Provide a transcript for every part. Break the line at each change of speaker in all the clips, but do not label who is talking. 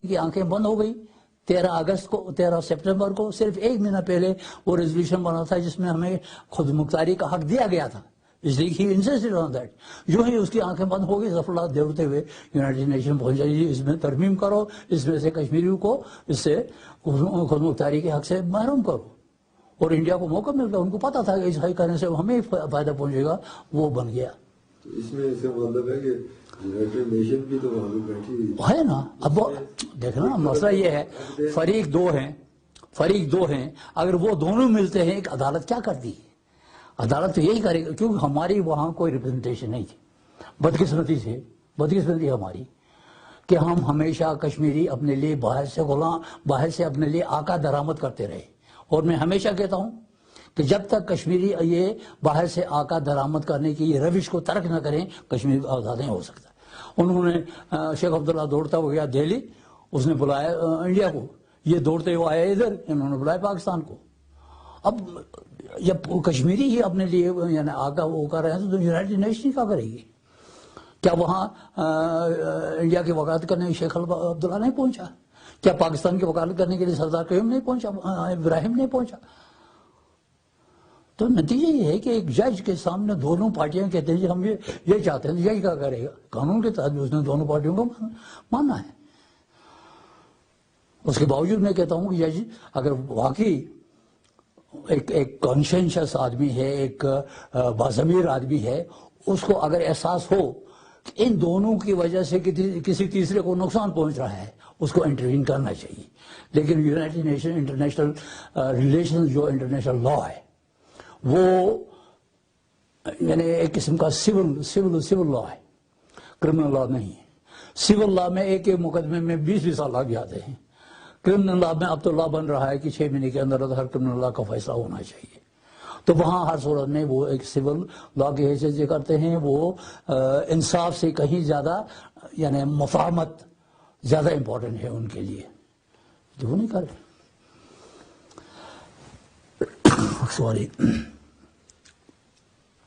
की आंखें बंद हो गई 13 सितंबर को। सिर्फ एक महीना पहले वो रेजोल्यूशन बना था जिसमें हमें खुद मुख्तारी का हक दिया गया था, इसलिए ही इंसिस्टेड ऑन दैट। जो ही उसकी आंखें बंद हो गई, सफलता देते हुए यूनाइटेड नेशन पहुंच जाइए, इसमें तरमीम करो, इसमें से कश्मीरियों को इससे खुद मुख्तारी के हक से महरूम करो। और इंडिया को मौका मिल गया, उनको पता था कि ऐसा करने से हमें फायदा पहुंचेगा, वो बन गया।
तो इसमें इसका मतलब है कि यूनाइटेड नेशन भी तो वहां पे बैठी
है ना। अब देखना मसला ये है, फरीक दो हैं, अगर वो दोनों मिलते हैं, एक अदालत क्या करती है? अदालत तो यही करेगी, क्योंकि हमारी वहां कोई रिप्रेजेंटेशन नहीं थी। बदकिस्मती हमारी कि हम हमेशा कश्मीरी अपने लिए बाहर से अपने लिए आका दरामद करते रहे। और मैं हमेशा कहता हूं कि जब तक कश्मीरी ये बाहर से आका दरामद करने की ये रविश को तर्क न करें, कश्मीर आज़ाद नहीं हो सकता। उन्होंने शेख अब्दुल्ला दौड़ता हुआ गया दिल्ली, उसने बुलाया इंडिया को, ये दौड़ते हुए आया इधर, इन्होंने बुलाया पाकिस्तान को। अब जब कश्मीरी ही अपने लिए यानी आका वो कर रहे हैं तो यूनाइटेड नेशन क्या करेगी? क्या वहां इंडिया की वकालत करने शेख अब्दुल्ला नहीं पहुंचा? क्या पाकिस्तान की वकालत करने के लिए सरदार कयूम नहीं पहुंचा, इब्राहिम नहीं पहुंचा? तो नतीजा ये है कि एक जज के सामने दोनों पार्टियां कहते हैं हम ये चाहते हैं, जज क्या करेगा? कानून के तहत उसने दोनों पार्टियों को मानना है। उसके बावजूद मैं कहता हूं कि जज अगर वाकई एक कॉन्शियस आदमी है, एक बाज़मीर आदमी है, उसको अगर एहसास हो कि इन दोनों की वजह से किसी तीसरे को नुकसान पहुंच रहा है, उसको इंटरवीन करना चाहिए। लेकिन यूनाइटेड नेशन इंटरनेशनल रिलेशन जो इंटरनेशनल लॉ है वो यानी एक किस्म का सिविल लॉ है, क्रिमिनल लॉ नहीं है। सिविल लॉ में एक मुकदमे में 20 साल लग जाते हैं। क्रिमिनल लॉ में अब तो लॉ बन रहा है कि 6 महीने के अंदर हर क्रिमिनल लॉ का फैसला होना चाहिए। तो वहां हर सूरत में वो एक सिविल लॉ की हैसियत से करते हैं, वो इंसाफ से कहीं ज्यादा यानी मुफाहमत ज्यादा इंपॉर्टेंट है उनके लिए, जो नहीं कर रहे। सॉरी।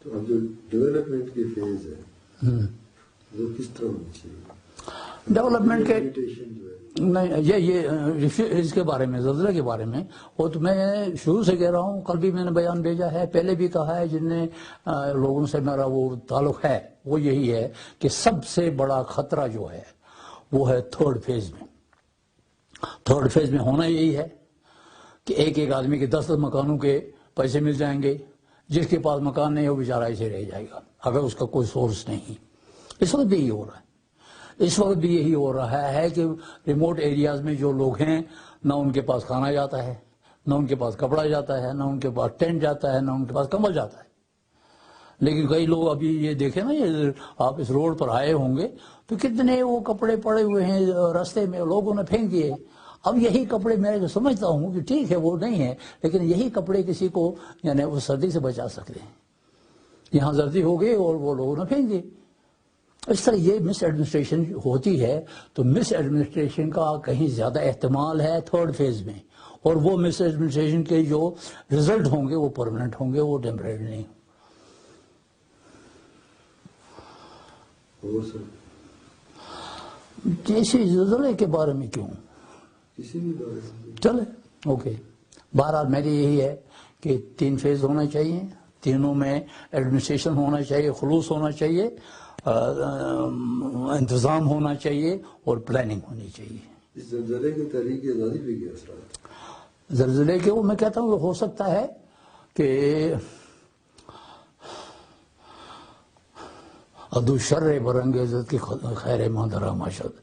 तो अब जो डेवलपमेंट की फेज है वो किस तरह होनी चाहिए?
डेवलपमेंट के नहीं, ये इसके बारे में, ज़लज़ले के बारे में, वो तो मैं शुरू से कह रहा हूँ, कल भी मैंने बयान भेजा है, पहले भी कहा है, जिनने लोगों से मेरा वो ताल्लुक है, वो यही है कि सबसे बड़ा खतरा जो है वो है थर्ड फेज में। थर्ड फेज में होना यही है कि एक आदमी के 10 मकानों के पैसे मिल जाएंगे, जिसके पास मकान नहीं है वो बेचारा ऐसे रह जाएगा अगर उसका कोई सोर्स नहीं। इस वक्त भी यही हो रहा है, इस वक्त भी यही हो रहा है कि रिमोट एरियाज में जो लोग हैं, ना उनके पास खाना जाता है, ना उनके पास कपड़ा जाता है, ना उनके पास टेंट जाता है, ना उनके पास कंबल जाता है। लेकिन कई लोग अभी ये देखें ना, ये आप इस रोड पर आए होंगे तो कितने वो कपड़े पड़े हुए हैं रास्ते में, लोगों ने फेंक दिए। अब यही कपड़े, मैं समझता हूँ कि ठीक है वो नहीं है, लेकिन यही कपड़े किसी को यानी उस सर्दी से बचा सकते हैं। यहाँ सर्दी हो गई और वो लोगों ने फेंक दिए। इस तरह ये मिस एडमिनिस्ट्रेशन होती है। तो मिस एडमिनिस्ट्रेशन का कहीं ज्यादा एहतमाल है थर्ड फेज में, और वो मिस एडमिनिस्ट्रेशन के जो रिजल्ट होंगे वो परमानेंट होंगे, वो टेम्परेरी नहीं। जैसे ज़लज़ले के बारे में क्यों,
किसी भी बारे में
चले ओके। बहरहाल मेरी यही है कि 3 फेज होना चाहिए, तीनों में एडमिनिस्ट्रेशन होना चाहिए, खुलूस होना चाहिए, इंतज़ाम होना चाहिए और प्लानिंग होनी चाहिए।
इस ज़लज़ले के तहरीक आज़ादी पे क्या असर है?
ज़लज़ले के वो मैं कहता हूँ हो सकता है कि अदुशर्र बरंगेज़त की खैर मादरा माशद।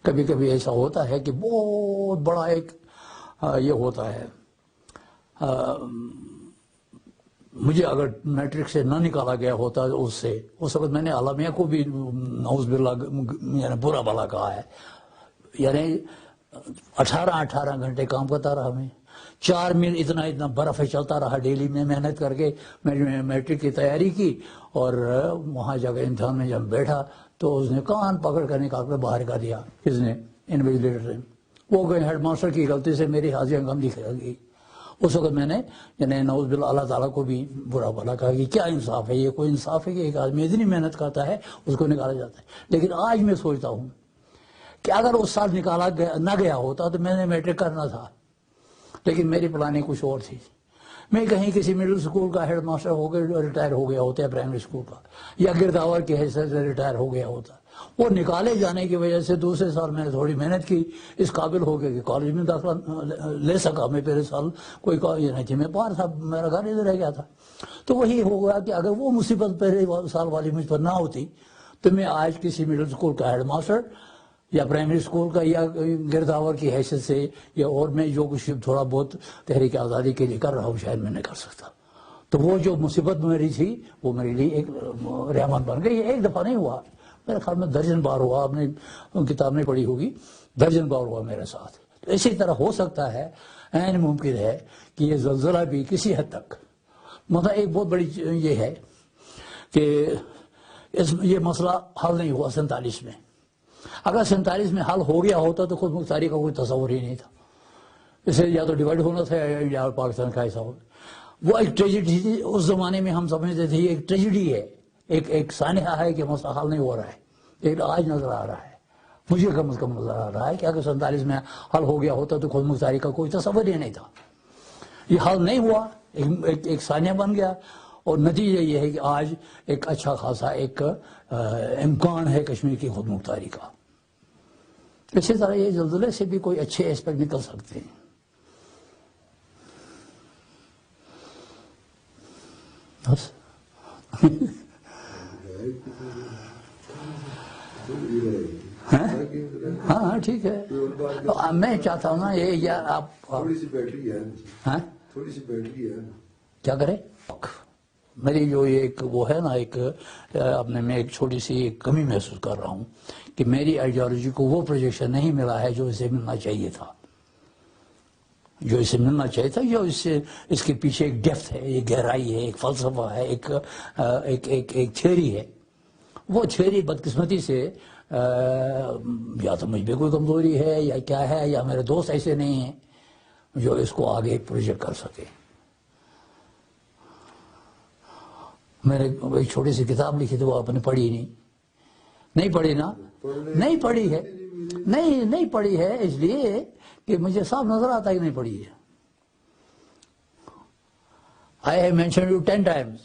कभी कभी ऐसा होता है कि बहुत बड़ा एक ये होता है, मुझे अगर मैट्रिक से ना निकाला गया होता उससे, उस वक्त मैंने आलमिया को भी नौज़ बिल्लाह यानी बुरा भला कहा है। यानी 18 घंटे काम करता रहा मैं, 4 मील इतना बर्फ है चलता रहा डेली में, मेहनत करके मैंने मैट्रिक की तैयारी की। और वहाँ जाकर इम्तिहान में जब बैठा तो उसने कान पकड़ कर निकाल कर बाहर कर दिया, किसने, इन्विजिलेटर ने। वो गए हेडमास्टर की गलती से मेरी हाजिरी कम लिख गई। उस वक्त मैंने यानी नौज़ बिल्लाह अल्लाह ताला को भी बुरा भला कहा कि क्या इंसाफ है, ये कोई इंसाफ है कि एक आदमी इतनी मेहनत करता है उसको निकाला जाता है। लेकिन आज मैं सोचता हूँ کہ اگر اس سال نکالا نہ گیا ہوتا تو میں نے میٹرک کرنا تھا، لیکن میری پلاننگ کچھ اور تھی. میں کہیں کسی مڈل اسکول کا ہیڈ ماسٹر ہو کے ریٹائر ہو گیا ہوتا ہے، پرائمری اسکول کا، یا گرداور کی حیثیت سے ریٹائر ہو گیا ہوتا. وہ نکالے جانے کی وجہ سے دوسرے سال میں نے تھوڑی محنت کی، اس قابل ہو گیا کہ کالج میں داخلہ لے سکا. میں پہلے سال کوئی یہ نہیں تھی، میں باہر تھا، میرا گھر ادھر رہ گیا تھا. تو وہی ہو گیا کہ اگر وہ مصیبت پہلے سال والی مجھ پر نہ ہوتی تو میں آج کسی مڈل اسکول کا ہیڈ ماسٹر یا پرائمری اسکول کا یا گرداور کی حیثیت سے یا اور میں جو کچھ تھوڑا بہت تحریک آزادی کے لیے کر رہا ہوں شاید میں نہیں کر سکتا. تو وہ جو مصیبت میری تھی وہ میرے لیے ایک رحمت بن گئی. ایک دفعہ نہیں ہوا، میرے خیال میں درجن بار ہوا. آپ نے کتاب نہیں پڑھی ہوگی، درجن بار ہوا میرے ساتھ. تو اسی طرح ہو سکتا ہے، عین ممکن ہے کہ یہ زلزلہ بھی کسی حد تک، مطلب ایک بہت بڑی یہ ہے کہ یہ مسئلہ حل نہیں ہوا 47 میں. اگر 47 میں حل ہو گیا ہوتا تو خود مختاری کا کوئی تصور ہی نہیں تھا. اسے یا تو ڈیوائڈ ہونا تھا یا پاکستان کا ایسا ہو. وہ ایک ٹریجڈی تھی اس زمانے میں، ہم سمجھتے تھے ایک ٹریجڈی ہے، ایک سانحہ ہے کہ مسئلہ حل نہیں ہو رہا ہے. لیکن آج نظر آ رہا ہے، مجھے کم از کم نظر آ رہا ہے کہ اگر 47 میں حل ہو گیا ہوتا تو خود مختاری کا کوئی تصور ہی نہیں تھا. یہ حل نہیں ہوا، ایک سانحہ بن گیا، اور نتیجہ یہ ہے کہ آج ایک اچھا خاصا ایک امکان ہے کشمیر کی خود مختاری کا. اسی طرح یہ زلزلے سے بھی کوئی اچھے ایسپیکٹ نکل سکتے ہیں. بس ہاں ٹھیک ہے. میں چاہتا ہوں نا یہ یا آپ
تھوڑی سی بیٹری ہے، تھوڑی سی بیٹری ہے،
کیا کرے. میری جو یہ ایک وہ ہے نا ایک اپنے میں ایک چھوٹی سی ایک کمی محسوس کر رہا ہوں کہ میری آئیڈیالوجی کو وہ پروجیکشن نہیں ملا ہے جو اسے ملنا چاہیے تھا، جو اسے ملنا چاہیے تھا. جو اس کے پیچھے ایک ڈیپتھ ہے، ایک گہرائی ہے، ایک فلسفہ ہے، ایک تھیوری ہے. وہ تھیوری بدقسمتی سے یا تو مجھ پہ کوئی کمزوری ہے یا کیا ہے، یا میرے دوست ایسے نہیں ہیں جو اس کو آگے پروجیکٹ کر سکے. میں نے ایک چھوٹی سی کتاب لکھی تھی، وہ آپ نے پڑھی نہیں پڑھی نا؟ نہیں پڑھی ہے، نہیں پڑھی ہے اس لیے کہ مجھے صاف نظر آتا ہے کہ نہیں پڑھی ہے. I have mentioned you 10 times.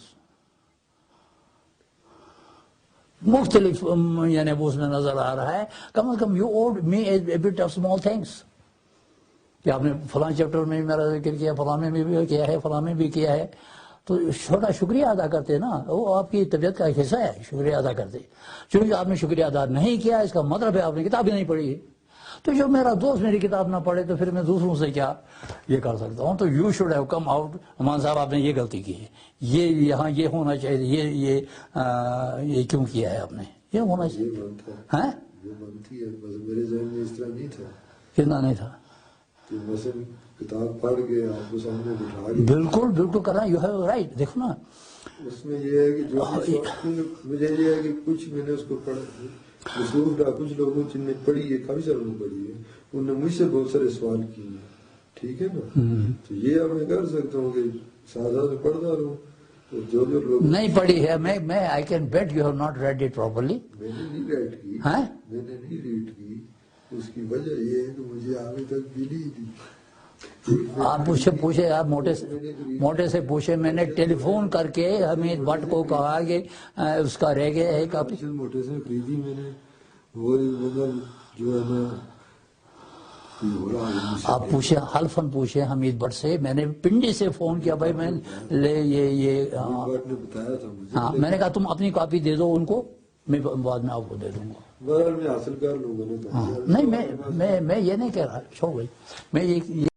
مختلف یعنی وہ اس میں نظر آ رہا ہے. کم از کم you owed me a bit of small things. کہ آپ نے فلاں چیپٹر میں بھی میرا ذکر کیا، فلاں میں بھی کیا ہے، فلاں میں بھی کیا ہے. تو چھوٹا شکریہ ادا کرتے نا، وہ آپ کی طبیعت کا ایک حصہ ہے شکریہ ادا کرتے. چونکہ آپ نے شکریہ ادا نہیں کیا اس کا مطلب ہے آپ نے کتاب ہی نہیں پڑھی ہے. تو جو میرا دوست میری کتاب نہ پڑھے تو پھر میں دوسروں سے کیا یہ کر سکتا ہوں. تو you should have come out, امان صاحب آپ نے یہ غلطی کی ہے، یہ یہاں یہ ہونا چاہیے، یہ کیوں کیا ہے آپ نے، یہ ہونا چاہیے. ہاں
یہ بنتی ہے، میرے ذہن میں اس طرح نہیں تھا.
کتنا نہیں تھا؟
مثلا کتاب پڑھ کے آپ کو سامنے بٹھا کے
بالکل کرنا. You have right. دیکھو نا
اس میں یہ ہے کہ جو مجھے یہ ہے کہ کچھ میں نے اس کو پڑھا رسول کا، کچھ لوگوں جن نے پڑھی ہے، کافی ساروں نے پڑھی ہے، انہوں نے مجھ سے بہت سارے سوال کیے ہیں. ٹھیک ہے نا؟ تو یہ اب میں کر سکتا ہوں کہ سادہ سے پڑھتا رہوں. تو جو لوگ
نہیں پڑھی ہے، میں I can bet you have not read it properly.
میں نے نہیں ریڈ کی، میں نے نہیں ریڈ کی. اس کی وجہ یہ ہے کہ مجھے آگے تک ملی نہیں.
آپ پوچھے آپ موٹے سے پوچھے. میں نے ٹیلی فون کر کے حمید بٹ کو کہا کہ اس کا رہ گیا ہے کاپی.
موٹے سے خریدی میں نے، وہ جو ہے نا
آپ پوچھے حلفاً پوچھے حمید بٹ سے. میں نے پنڈی سے فون کیا، بھائی میں لے یہ
بتایا تھا مجھے.
ہاں میں نے کہا تم اپنی کاپی دے دو ان کو، میں بعد میں آپ کو دے دوں گا.
بہرحال میں حاصل کر لوں گا.
نہیں میں یہ نہیں کہہ رہا، چھوڑ بھائی. میں یہ